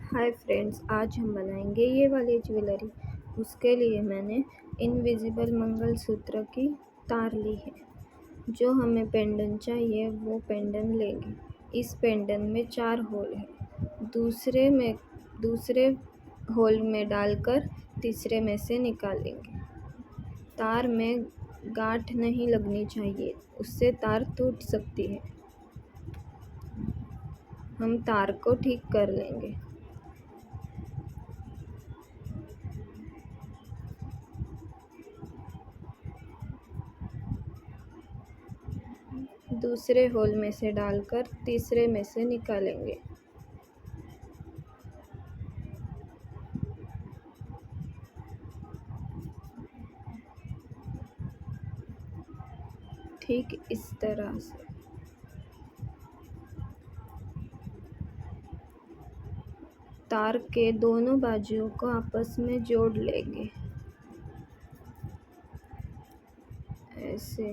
Hi friends, आज हम बनाएंगे ये वाली ज्वेलरी। उसके लिए मैंने इनविजिबल मंगलसूत्र की तार ली है। जो हमें पेंडेंट चाहिए वो पेंडेंट लेंगे। इस पेंडेंट में 4 होल है। दूसरे होल में डालकर तीसरे में से निकालेंगे। तार में गांठ नहीं लगनी चाहिए, उससे तार टूट सकती है। हम तार को ठीक कर लेंगे। दूसरे होल में से डालकर तीसरे में से निकालेंगे। ठीक इस तरह से। तार के दोनों बाजुओं को आपस में जोड़ लेंगे, ऐसे।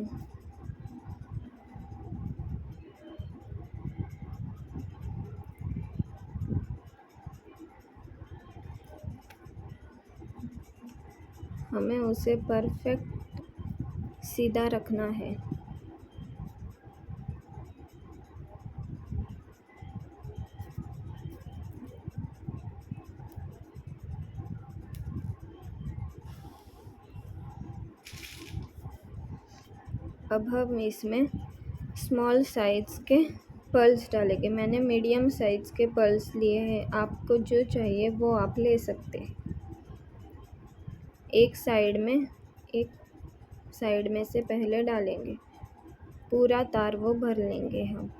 हमें उसे परफेक्ट सीधा रखना है। अब हम इसमें स्मॉल साइज़ के पर्ल्स डालेंगे। मैंने मीडियम साइज़ के पर्ल्स लिए हैं। आपको जो चाहिए वो आप ले सकते हैं। एक साइड में से पहले डालेंगे। पूरा तार वो भर लेंगे हम।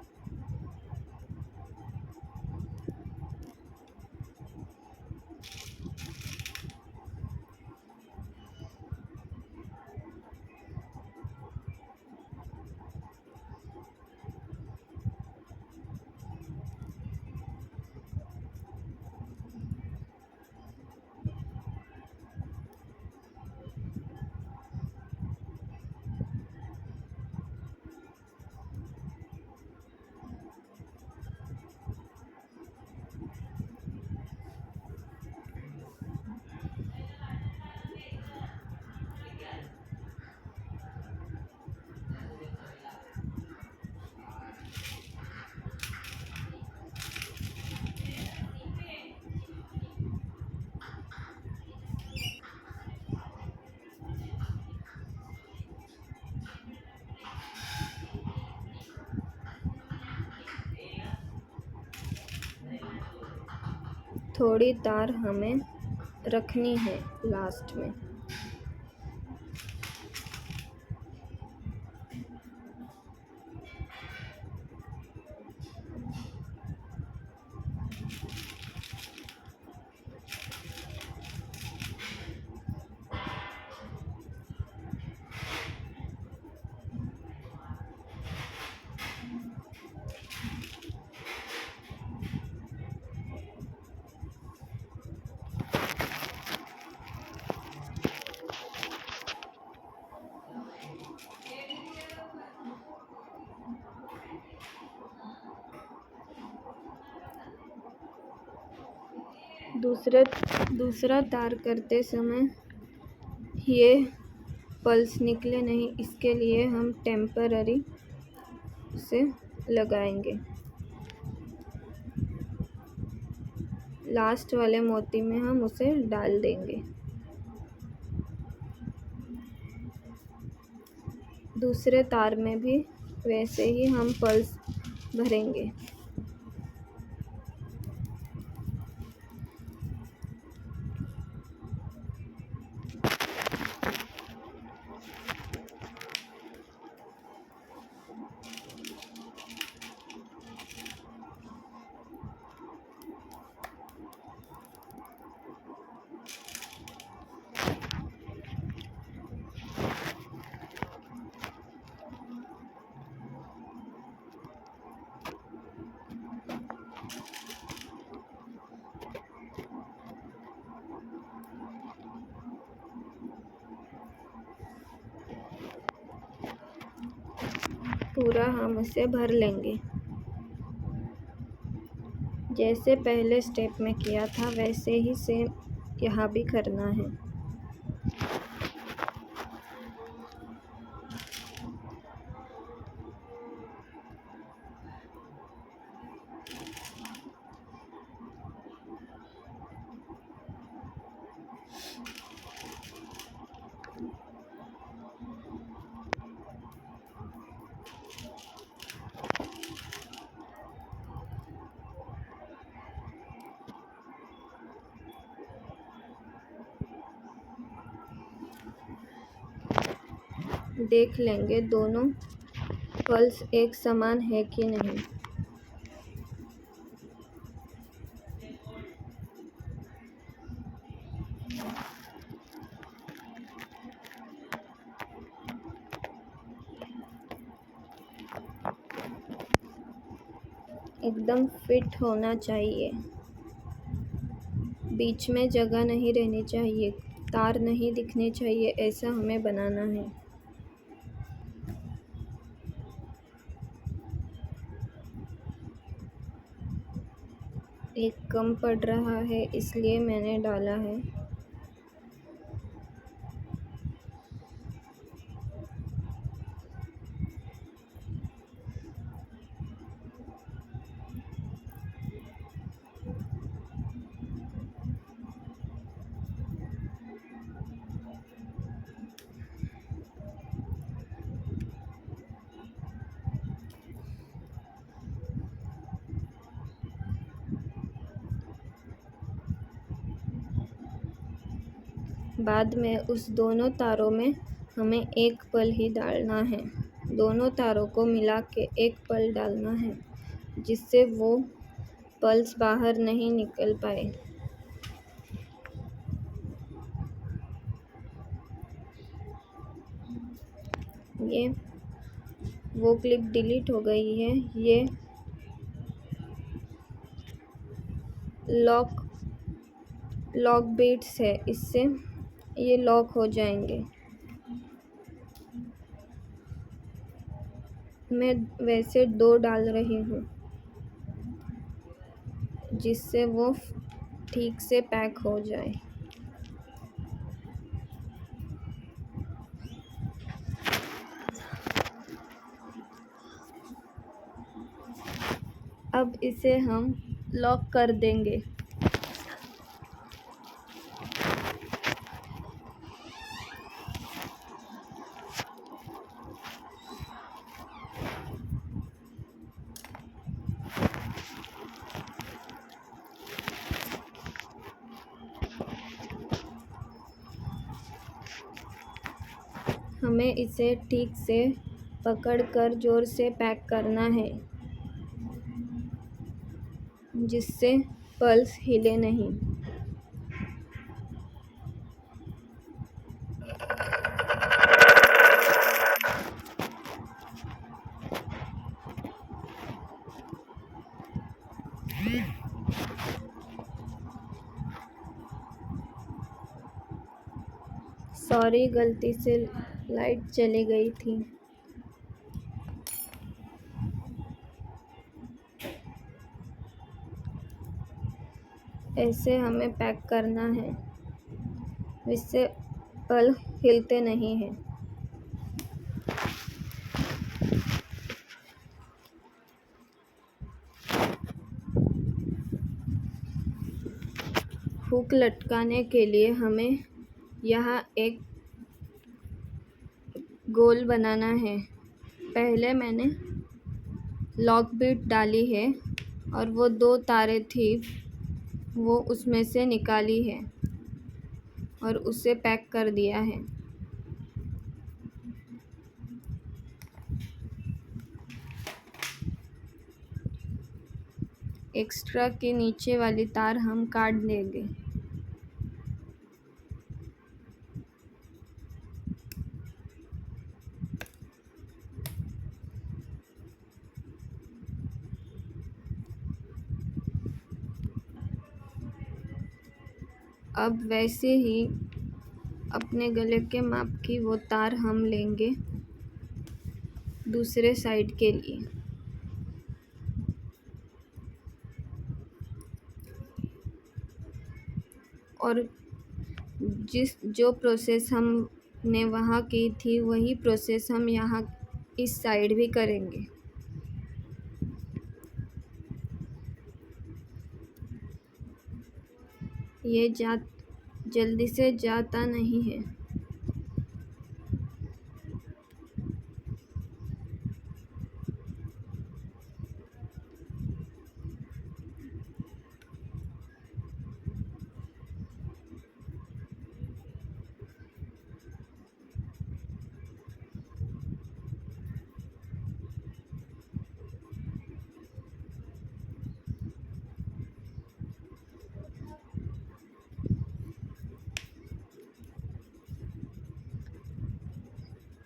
थोड़ी तार हमें रखनी है लास्ट में। दूसरा तार करते समय ये पल्स निकले नहीं, इसके लिए हम टेम्पररी से लगाएंगे। लास्ट वाले मोती में हम उसे डाल देंगे। दूसरे तार में भी वैसे ही हम पल्स भरेंगे। पूरा हम इसे भर लेंगे। जैसे पहले स्टेप में किया था वैसे ही सेम यहाँ भी करना है। देख लेंगे दोनों पल्स एक समान है कि नहीं। एकदम फिट होना चाहिए, बीच में जगह नहीं रहनी चाहिए, तार नहीं दिखने चाहिए, ऐसा हमें बनाना है। एक कम पड़ रहा है इसलिए मैंने डाला है। बाद में उस दोनों तारों में हमें एक पल ही डालना है। दोनों तारों को मिला के एक पल डालना है जिससे वो पल्स बाहर नहीं निकल पाए। ये वो क्लिप डिलीट हो गई है। ये लॉक बिट्स है, इससे ये लॉक हो जाएंगे। मैं वैसे 2 डाल रही हूँ जिससे वो ठीक से पैक हो जाए। अब इसे हम लॉक कर देंगे। हमें इसे ठीक से पकड़कर जोर से पैक करना है जिससे पल्स हिले नहीं। सॉरी, गलती से लाइट चली गई थी। ऐसे हमें पैक करना है, इससे पल हिलते नहीं हैं। हुक लटकाने के लिए हमें यहाँ एक गोल बनाना है। पहले मैंने लॉक बिट डाली है और वो 2 तारें थी वो उसमें से निकाली है और उसे पैक कर दिया है। एक्स्ट्रा की नीचे वाली तार हम काट देंगे। अब वैसे ही अपने गले के माप की वो तार हम लेंगे दूसरे साइड के लिए। और जो प्रोसेस हमने वहाँ की थी वही प्रोसेस हम यहाँ इस साइड भी करेंगे। ये जल्दी से जाता नहीं है।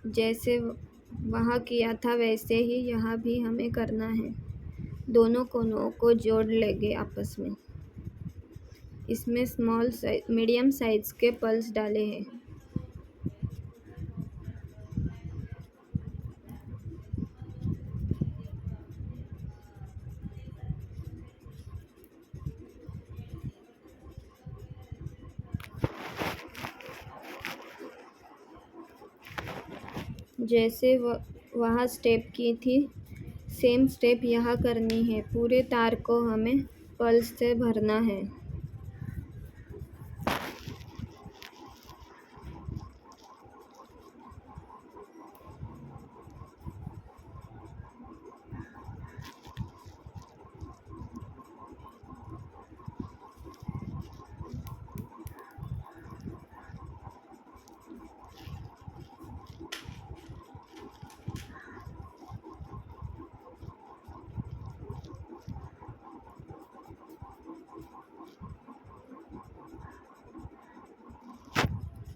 जैसे वहाँ किया था वैसे ही यहाँ भी हमें करना है। दोनों कोनों को जोड़ लेंगे आपस में। इसमें मीडियम साइज के पल्स डाले हैं। जैसे वहाँ स्टेप की थी सेम स्टेप यहाँ करनी है। पूरे तार को हमें पल्स से भरना है।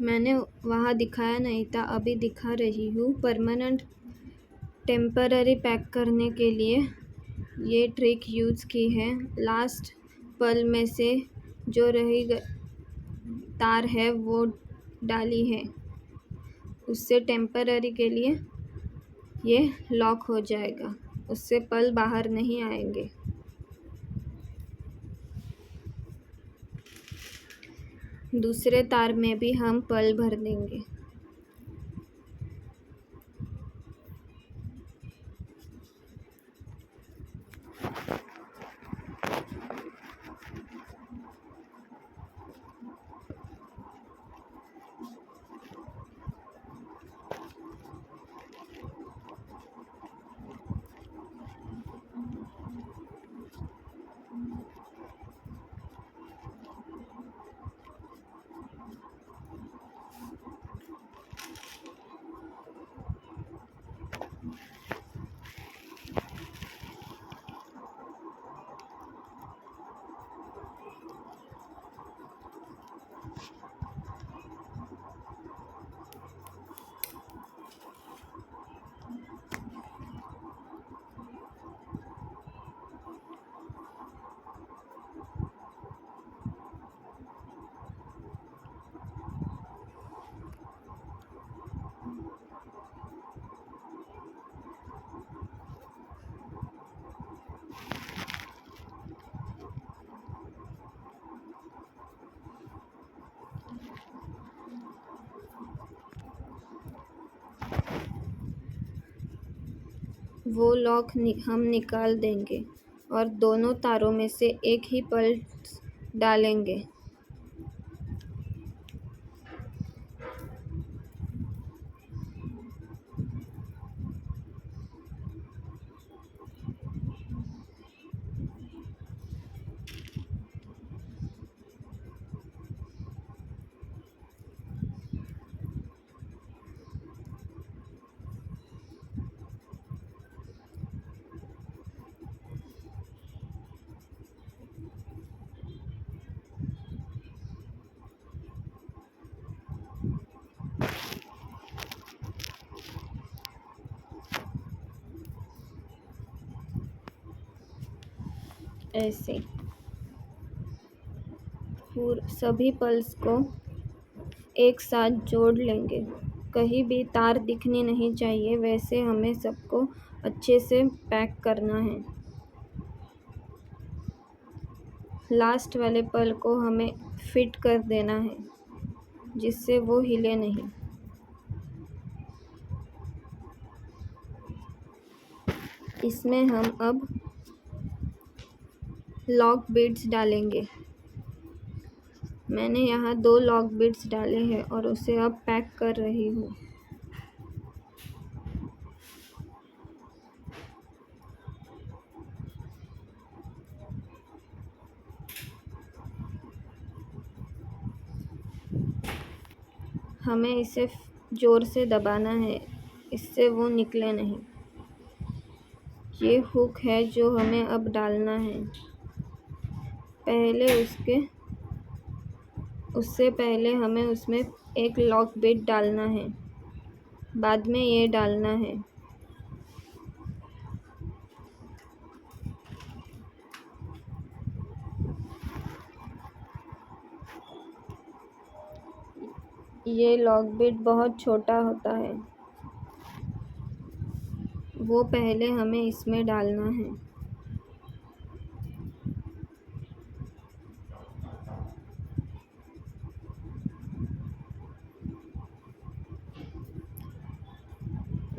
मैंने वहाँ दिखाया नहीं था, अभी दिखा रही हूँ। परमानेंट टेम्पररी पैक करने के लिए ये ट्रिक यूज़ की है। लास्ट पल में से जो रही तार है वो डाली है, उससे टेम्पररी के लिए ये लॉक हो जाएगा, उससे पल बाहर नहीं आएंगे। दूसरे तार में भी हम पल भर देंगे। वो लॉक हम निकाल देंगे और दोनों तारों में से एक ही पल्स डालेंगे। ऐसे सभी पल्स को एक साथ जोड़ लेंगे। कहीं भी तार दिखनी नहीं चाहिए, वैसे हमें सबको अच्छे से पैक करना है। लास्ट वाले पल को हमें फिट कर देना है जिससे वो हिले नहीं। इसमें हम अब लॉक बीड्स डालेंगे। मैंने यहाँ 2 लॉक बीड्स डाले हैं और उसे अब पैक कर रही हूँ। हमें इसे ज़ोर से दबाना है, इससे वो निकले नहीं। ये हुक है जो हमें अब डालना है। उससे पहले हमें उसमें एक लॉक बीड डालना है, बाद में ये डालना है। ये लॉक बीड बहुत छोटा होता है, वो पहले हमें इसमें डालना है।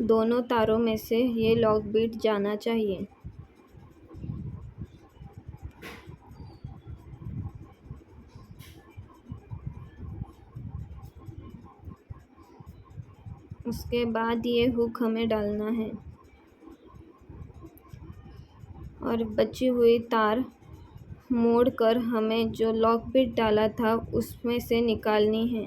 दोनों तारों में से ये लॉक बीड जाना चाहिए। उसके बाद ये हुक हमें डालना है और बची हुई तार मोड़कर हमें जो लॉक बीड डाला था उसमें से निकालनी है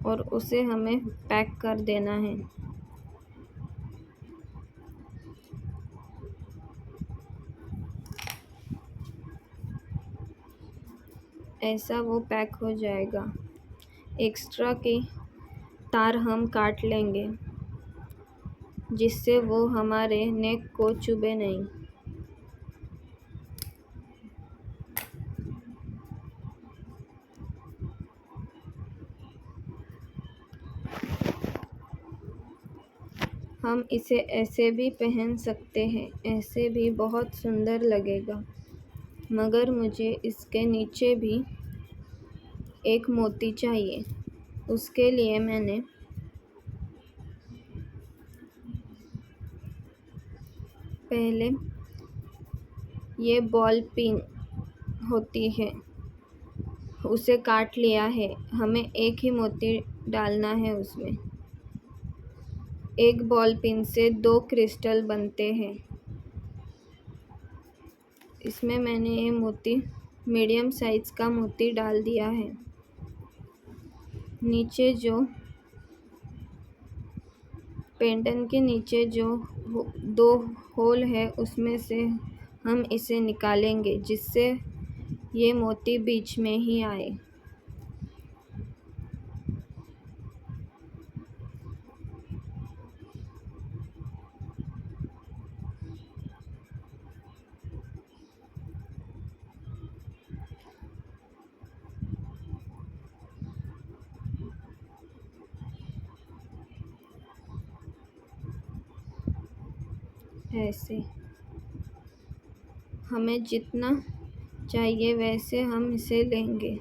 और उसे हमें पैक कर देना है। ऐसा वो पैक हो जाएगा। एक्स्ट्रा की तार हम काट लेंगे जिससे वो हमारे नेक को चुभे नहीं। हम इसे ऐसे भी पहन सकते हैं, ऐसे भी बहुत सुंदर लगेगा, मगर मुझे इसके नीचे भी एक मोती चाहिए। उसके लिए मैंने पहले ये बॉल पिन होती है उसे काट लिया है। हमें एक ही मोती डालना है उसमें। एक बॉल पिन से 2 क्रिस्टल बनते हैं। इसमें मैंने ये मोती मीडियम साइज़ का मोती डाल दिया है। नीचे जो पेंडेंट के नीचे जो 2 होल है उसमें से हम इसे निकालेंगे जिससे ये मोती बीच में ही आए। ऐसे हमें जितना चाहिए वैसे हम इसे लेंगे।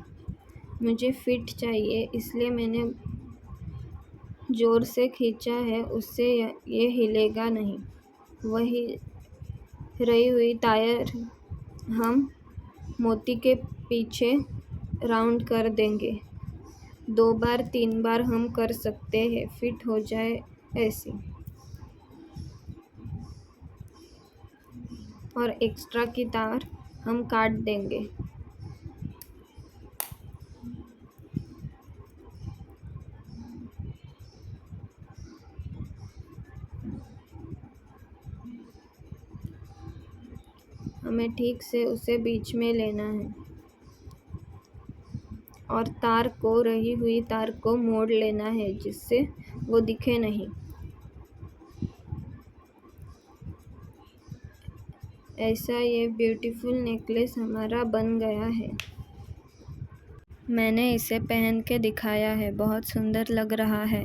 मुझे फिट चाहिए इसलिए मैंने ज़ोर से खींचा है, उससे ये हिलेगा नहीं। वही रही हुई तार हम मोती के पीछे राउंड कर देंगे। 2 बार 3 बार हम कर सकते हैं, फिट हो जाए ऐसे। और एक्स्ट्रा की तार हम काट देंगे। हमें ठीक से उसे बीच में लेना है और रही हुई तार को मोड़ लेना है जिससे वो दिखे नहीं। ऐसा ये ब्यूटीफुल नेकलेस हमारा बन गया है। मैंने इसे पहन के दिखाया है, बहुत सुंदर लग रहा है।